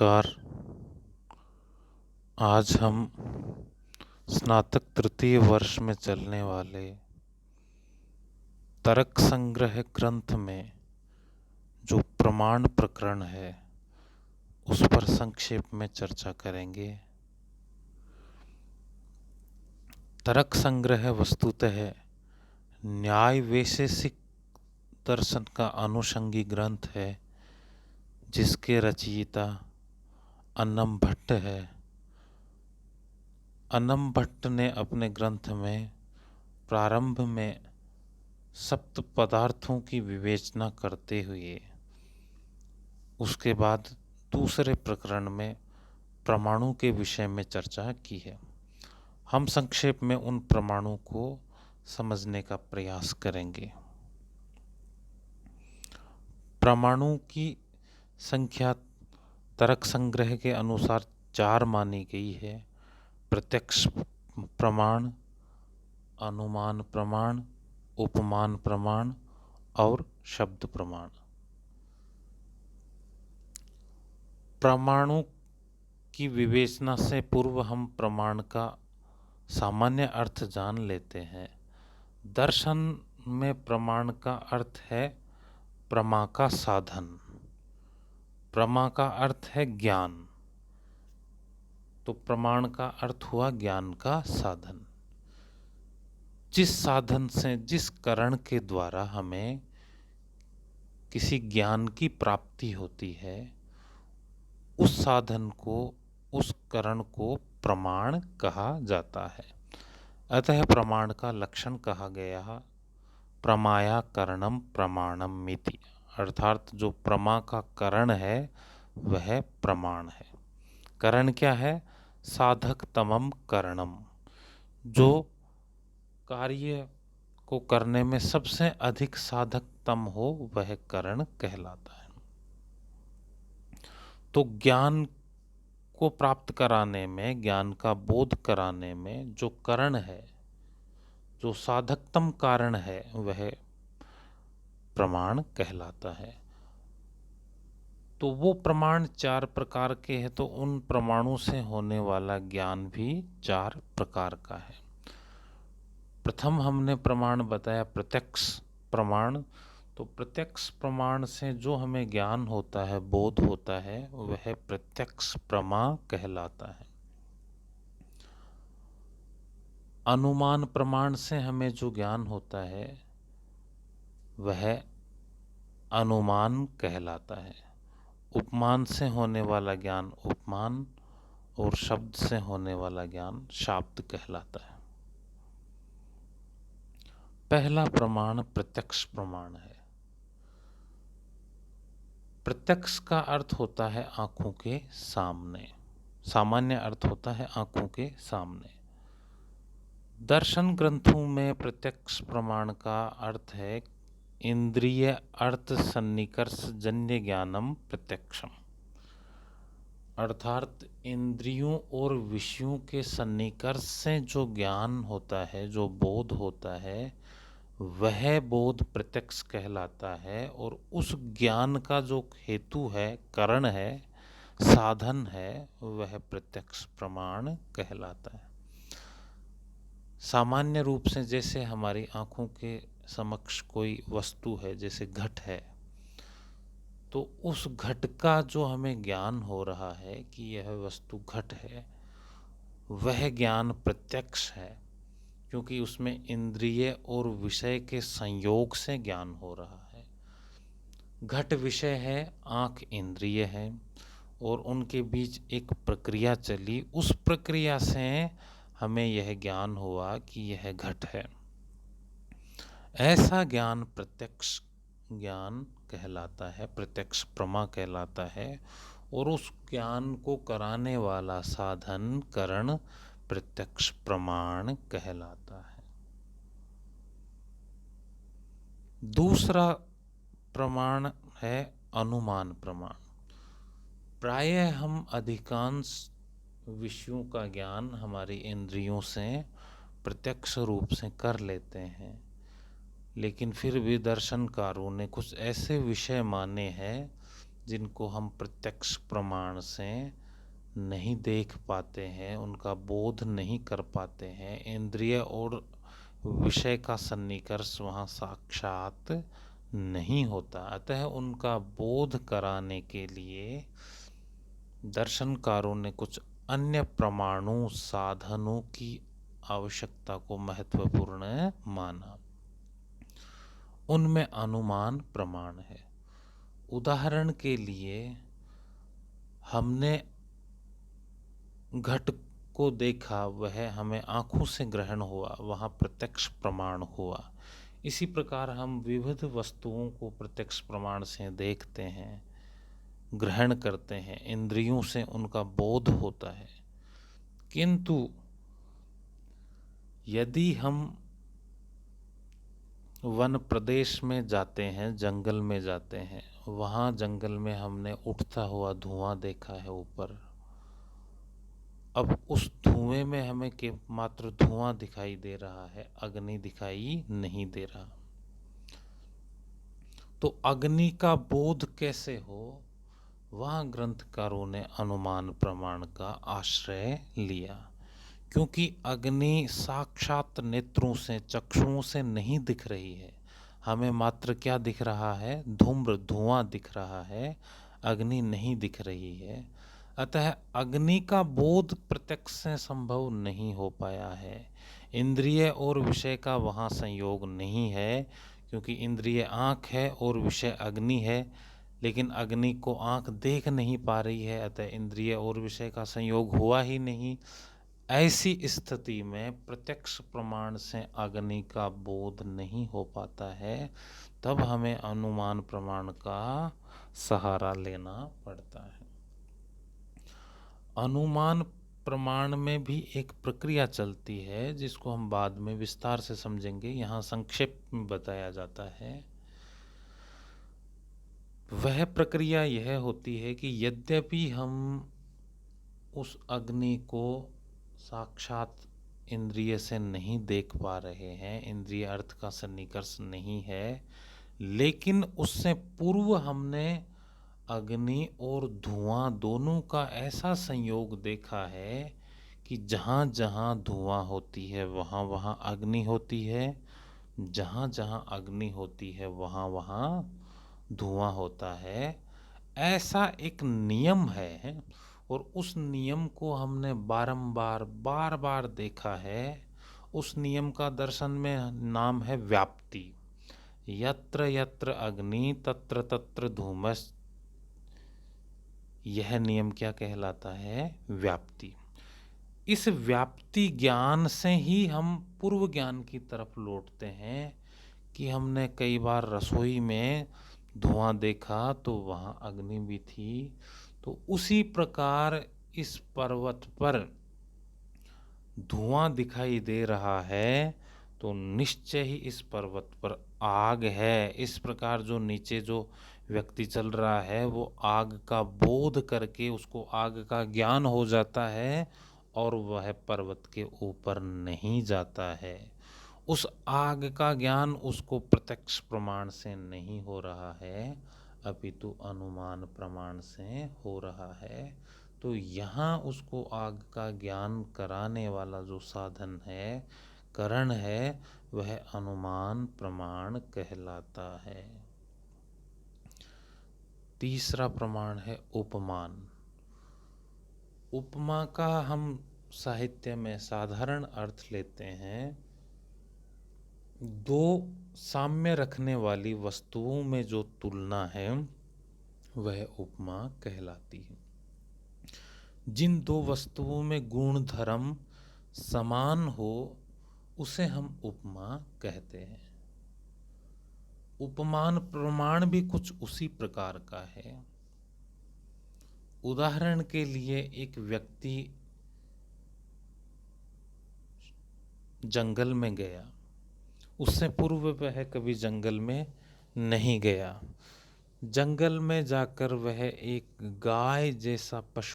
नमस्कार। आज हम स्नातक तृतीय वर्ष में चलने वाले तर्क संग्रह ग्रंथ में जो प्रमाण प्रकरण है उस पर संक्षेप में चर्चा करेंगे। तर्क संग्रह वस्तुतः न्याय वैशेषिक दर्शन का अनुषंगी ग्रंथ है, जिसके रचयिता अन्नम भट्ट है। अन्नम भट्ट ने अपने ग्रंथ में प्रारंभ में सप्त पदार्थों की विवेचना करते हुए उसके बाद दूसरे प्रकरण में परमाणु के विषय में चर्चा की है। हम संक्षेप में उन परमाणु को समझने का प्रयास करेंगे। परमाणु की संख्या तर्क संग्रह के अनुसार 4 मानी गई है: प्रत्यक्ष प्रमाण, अनुमान प्रमाण, उपमान प्रमाण और शब्द प्रमाण। परमाणु की विवेचना से पूर्व हम प्रमाण का सामान्य अर्थ जान लेते हैं। दर्शन में प्रमाण का अर्थ है प्रमा का साधन। प्रमा का अर्थ है ज्ञान, तो प्रमाण का अर्थ हुआ ज्ञान का साधन। जिस साधन से, जिस करण के द्वारा हमें किसी ज्ञान की प्राप्ति होती है, उस साधन को, उस करण को प्रमाण कहा जाता है। अतः प्रमाण का लक्षण कहा गया प्रमाया करणम प्रमाणम मिति, अर्थात जो प्रमा का करण है वह प्रमाण है। करण क्या है? साधक तमम करणम, जो कार्य को करने में सबसे अधिक साधकतम हो वह करण कहलाता है। तो ज्ञान को प्राप्त कराने में, ज्ञान का बोध कराने में जो करण है, जो साधकतम कारण है, वह प्रमाण कहलाता है। तो वो प्रमाण 4 प्रकार के हैं, तो उन प्रमाणों से होने वाला ज्ञान भी 4 प्रकार का है। प्रथम हमने प्रमाण बताया प्रत्यक्ष प्रमाण। तो प्रत्यक्ष प्रमाण से जो हमें ज्ञान होता है, बोध होता है, वह प्रत्यक्ष प्रमा कहलाता है। अनुमान प्रमाण से हमें जो ज्ञान होता है वह अनुमान कहलाता है। उपमान से होने वाला ज्ञान उपमान, और शब्द से होने वाला ज्ञान शाब्द कहलाता है। पहला प्रमाण प्रत्यक्ष प्रमाण है। प्रत्यक्ष का अर्थ होता है आंखों के सामने, सामान्य अर्थ होता है आंखों के सामने। दर्शन ग्रंथों में प्रत्यक्ष प्रमाण का अर्थ है इंद्रिय अर्थ सन्निकर्ष जन्य ज्ञानम प्रत्यक्षम, अर्थात इंद्रियों और विषयों के सन्निकर्ष से जो ज्ञान होता है, जो बोध होता है, वह बोध प्रत्यक्ष कहलाता है। और उस ज्ञान का जो हेतु है, कारण है, साधन है, वह प्रत्यक्ष प्रमाण कहलाता है। सामान्य रूप से जैसे हमारी आंखों के समक्ष कोई वस्तु है, जैसे घट है, तो उस घट का जो हमें ज्ञान हो रहा है कि यह वस्तु घट है, वह ज्ञान प्रत्यक्ष है, क्योंकि उसमें इंद्रिय और विषय के संयोग से ज्ञान हो रहा है। घट विषय है, आँख इंद्रिय है, और उनके बीच एक प्रक्रिया चली। उस प्रक्रिया से हमें यह ज्ञान हुआ कि यह घट है। ऐसा ज्ञान प्रत्यक्ष ज्ञान कहलाता है, प्रत्यक्ष प्रमा कहलाता है। और उस ज्ञान को कराने वाला साधन करण प्रत्यक्ष प्रमाण कहलाता है। दूसरा प्रमाण है अनुमान प्रमाण। प्रायः हम अधिकांश विषयों का ज्ञान हमारी इंद्रियों से प्रत्यक्ष रूप से कर लेते हैं, लेकिन फिर भी दर्शनकारों ने कुछ ऐसे विषय माने हैं जिनको हम प्रत्यक्ष प्रमाण से नहीं देख पाते हैं, उनका बोध नहीं कर पाते हैं। इंद्रिय और विषय का सन्निकर्ष वहाँ साक्षात नहीं होता, अतः उनका बोध कराने के लिए दर्शनकारों ने कुछ अन्य प्रमाणों साधनों की आवश्यकता को महत्वपूर्ण माना। उनमें अनुमान प्रमाण है। उदाहरण के लिए हमने घट को देखा, वह हमें आँखों से ग्रहण हुआ, वहाँ प्रत्यक्ष प्रमाण हुआ। इसी प्रकार हम विविध वस्तुओं को प्रत्यक्ष प्रमाण से देखते हैं, ग्रहण करते हैं, इंद्रियों से उनका बोध होता है। किंतु यदि हम वन प्रदेश में जाते हैं, जंगल में जाते हैं, वहाँ जंगल में हमने उठता हुआ धुआं देखा है ऊपर। अब उस धुएं में हमें के मात्र धुआं दिखाई दे रहा है, अग्नि दिखाई नहीं दे रहा। तो अग्नि का बोध कैसे हो, वहाँ ग्रंथकारों ने अनुमान प्रमाण का आश्रय लिया, क्योंकि अग्नि साक्षात नेत्रों से, चक्षुओं से नहीं दिख रही है। हमें मात्र क्या दिख रहा है? धूम्र, धुआं दिख रहा है, अग्नि नहीं दिख रही है। अतः अग्नि का बोध प्रत्यक्ष से संभव नहीं हो पाया है। इंद्रिय और विषय का वहाँ संयोग नहीं है, क्योंकि इंद्रिय आँख है और विषय अग्नि है, लेकिन अग्नि को आँख देख नहीं पा रही है, अतः इंद्रिय और विषय का संयोग हुआ ही नहीं। ऐसी स्थिति में प्रत्यक्ष प्रमाण से अग्नि का बोध नहीं हो पाता है, तब हमें अनुमान प्रमाण का सहारा लेना पड़ता है। अनुमान प्रमाण में भी एक प्रक्रिया चलती है, जिसको हम बाद में विस्तार से समझेंगे। यहाँ संक्षेप में बताया जाता है। वह प्रक्रिया यह होती है कि यद्यपि हम उस अग्नि को साक्षात इंद्रिय से नहीं देख पा रहे हैं, इंद्रिय अर्थ का सन्निकर्ष नहीं है, लेकिन उससे पूर्व हमने अग्नि और धुआं दोनों का ऐसा संयोग देखा है कि जहाँ जहाँ धुआं होती है वहाँ वहाँ अग्नि होती है, जहाँ जहाँ अग्नि होती है वहाँ वहाँ धुआं होता है। ऐसा एक नियम है, और उस नियम को हमने बारंबार बार बार देखा है। उस नियम का दर्शन में नाम है व्याप्ति। यत्र यत्र अग्नि तत्र तत्र धूमस्। यह नियम क्या कहलाता है? व्याप्ति। इस व्याप्ति ज्ञान से ही हम पूर्व ज्ञान की तरफ लौटते हैं कि हमने कई बार रसोई में धुआं देखा तो वहाँ अग्नि भी थी। तो उसी प्रकार इस पर्वत पर धुआं दिखाई दे रहा है, तो निश्चय ही इस पर्वत पर आग है। इस प्रकार जो नीचे जो व्यक्ति चल रहा है वो आग का बोध करके उसको आग का ज्ञान हो जाता है, और वह पर्वत के ऊपर नहीं जाता है। उस आग का ज्ञान उसको प्रत्यक्ष प्रमाण से नहीं हो रहा है, अपितु अनुमान प्रमाण से हो रहा है। तो यहाँ उसको आग का ज्ञान कराने वाला जो साधन है, करण है, वह अनुमान प्रमाण कहलाता है। तीसरा प्रमाण है उपमान। उपमा का हम साहित्य में साधारण अर्थ लेते हैं, दो साम्य रखने वाली वस्तुओं में जो तुलना है वह उपमा कहलाती है। जिन दो वस्तुओं में गुण धर्म समान हो उसे हम उपमा कहते हैं। उपमान प्रमाण भी कुछ उसी प्रकार का है। उदाहरण के लिए एक व्यक्ति जंगल में गया, उससे पूर्व वह कभी जंगल में नहीं गया। जंगल में जाकर वह एक गाय जैसा पशु